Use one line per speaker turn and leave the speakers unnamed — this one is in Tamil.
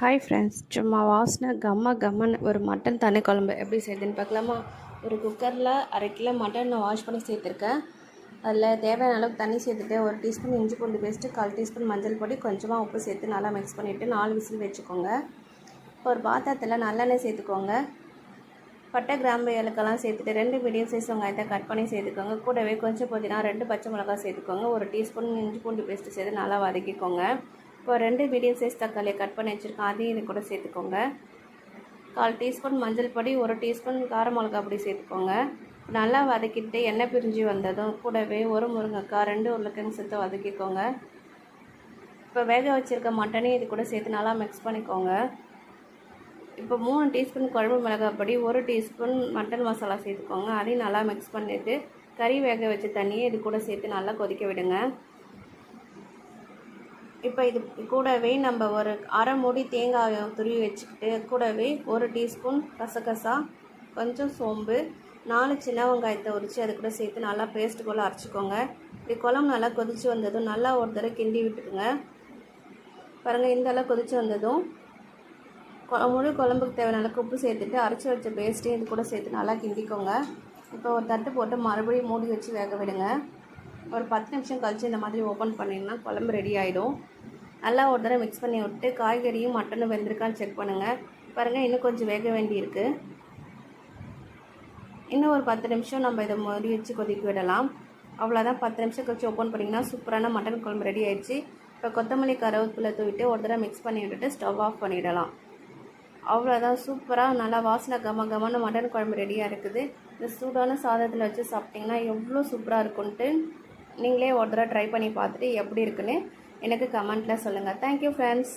ஹாய் ஃப்ரெண்ட்ஸ், சும்மா வாசனை கம்மன்னு ஒரு மட்டன் தனி குழம்பு எப்படி செய்யுதுன்னு பார்க்கலாமா? ஒரு குக்கரில் 1/2 கிலோ மட்டன் நான் வாஷ் பண்ணி சேர்த்துருக்கேன். அதில் தேவையான அளவுக்கு தண்ணி சேர்த்துட்டு 1 டீஸ்பூன் இஞ்சி பூண்டு பேஸ்ட்டு, 1/4 டீஸ்பூன் மஞ்சள் பொடி, கொஞ்சமாக உப்பு சேர்த்து நல்லா மிக்ஸ் பண்ணிவிட்டு 4 விசில் வச்சுக்கோங்க. ஒரு பாத்திரத்தில் நல்லெண்ணெய் சேர்த்துக்கோங்க. பட்டை, கிராம்பு, ஏலக்கெல்லாம் சேர்த்துட்டு 2 மீடியம் சைஸ் வெங்காயத்தை கட் பண்ணி சேர்த்துக்கோங்க. கூடவே கொஞ்சம் புதினா, 2 பச்சை மிளகாய் சேர்த்துக்கோங்க. 1 டீஸ்பூன் இஞ்சி பூண்டு பேஸ்ட்டு சேர்த்து நல்லா வதக்கிக்கோங்க. இப்போ 2 மீடியம் சைஸ் தக்காளியை கட் பண்ணி வச்சுருக்கேன், அதையும் இது கூட சேர்த்துக்கோங்க. 1/4 டீஸ்பூன் மஞ்சள் பொடி, 1 டீஸ்பூன் கார மிளகா பொடி சேர்த்துக்கோங்க. நல்லா வதக்கிட்டு எண்ணெய் பிரிஞ்சு வந்ததும் கூடவே 1 முருங்கைக்காய், 2 உருளைக்கிழங்கு சேர்த்து வதக்கிக்கோங்க. இப்போ வேக வச்சுருக்க மட்டனையும் இது கூட சேர்த்து நல்லா மிக்ஸ் பண்ணிக்கோங்க. இப்போ 3 டீஸ்பூன் குழம்பு மிளகாய் பொடி, 1 டீஸ்பூன் மட்டன் மசாலா சேர்த்துக்கோங்க. அதையும் நல்லா மிக்ஸ் பண்ணிவிட்டு கறி வேக வச்ச தண்ணியை இது கூட சேர்த்து நல்லா கொதிக்க விடுங்க. இப்போ இது கூடவே நம்ம ஒரு அரை மூடி தேங்காயை துருவி வச்சுக்கிட்டு கூடவே 1 டீஸ்பூன் கசகசா, கொஞ்சம் சோம்பு, 4 சின்ன வெங்காயத்தை உரித்து அது கூட சேர்த்து நல்லா பேஸ்ட்டு போல் அரைச்சிக்கோங்க. இப்படி குழம்பு நல்லா கொதித்து வந்ததும் நல்லா ஒரு தடவை கிண்டி விட்டுருங்க. பாருங்கள், இந்த அளவு கொதித்து வந்ததும் முழு குழம்புக்கு தேவையான அளவுக்கு உப்பு சேர்த்துட்டு அரைச்சி வச்ச பேஸ்ட்டையும் இது கூட சேர்த்து நல்லா கிண்டிக்கோங்க. இப்போ ஒரு தட்டு போட்டு மறுபடியும் மூடி வச்சு வேக விடுங்க. ஒரு 10 நிமிஷம் கழித்து இந்த மாதிரி ஓப்பன் பண்ணிங்கன்னா குழம்பு ரெடி ஆகிடும். நல்லா ஒரு தடவை மிக்ஸ் பண்ணி விட்டு காய்கறியும் மட்டனும் வெந்திருக்கான்னு செக் பண்ணுங்கள். பாருங்கள், இன்னும் கொஞ்சம் வேக வேண்டியிருக்கு. இன்னும் ஒரு 10 நிமிஷம் நம்ம இதை மூடி வச்சு கொதிக்க விடலாம். அவ்வளோதான், 10 நிமிஷம் கழிச்சு ஓப்பன் பண்ணிங்கன்னா சூப்பரான மட்டன் குழம்பு ரெடி ஆகிடுச்சு. இப்போ கொத்தமல்லி, கருவேப்பிலை தூவிட்டு ஒரு தடவை மிக்ஸ் பண்ணி விட்டுட்டு ஸ்டவ் ஆஃப் பண்ணிடலாம். அவ்வளோதான், சூப்பராக நல்லா வாசனை கமன்னு மட்டன் குழம்பு ரெடியாக இருக்குது. இந்த சூடான சாதத்தில் வச்சு சாப்பிட்டிங்கன்னா எவ்வளோ சூப்பராக இருக்குன்ட்டு நீங்களே ஒரு தடவை ட்ரை பண்ணி பார்த்துட்டு எப்படி இருக்குன்னு எனக்கு கமெண்ட்டில் சொல்லுங்கள். Thank you friends.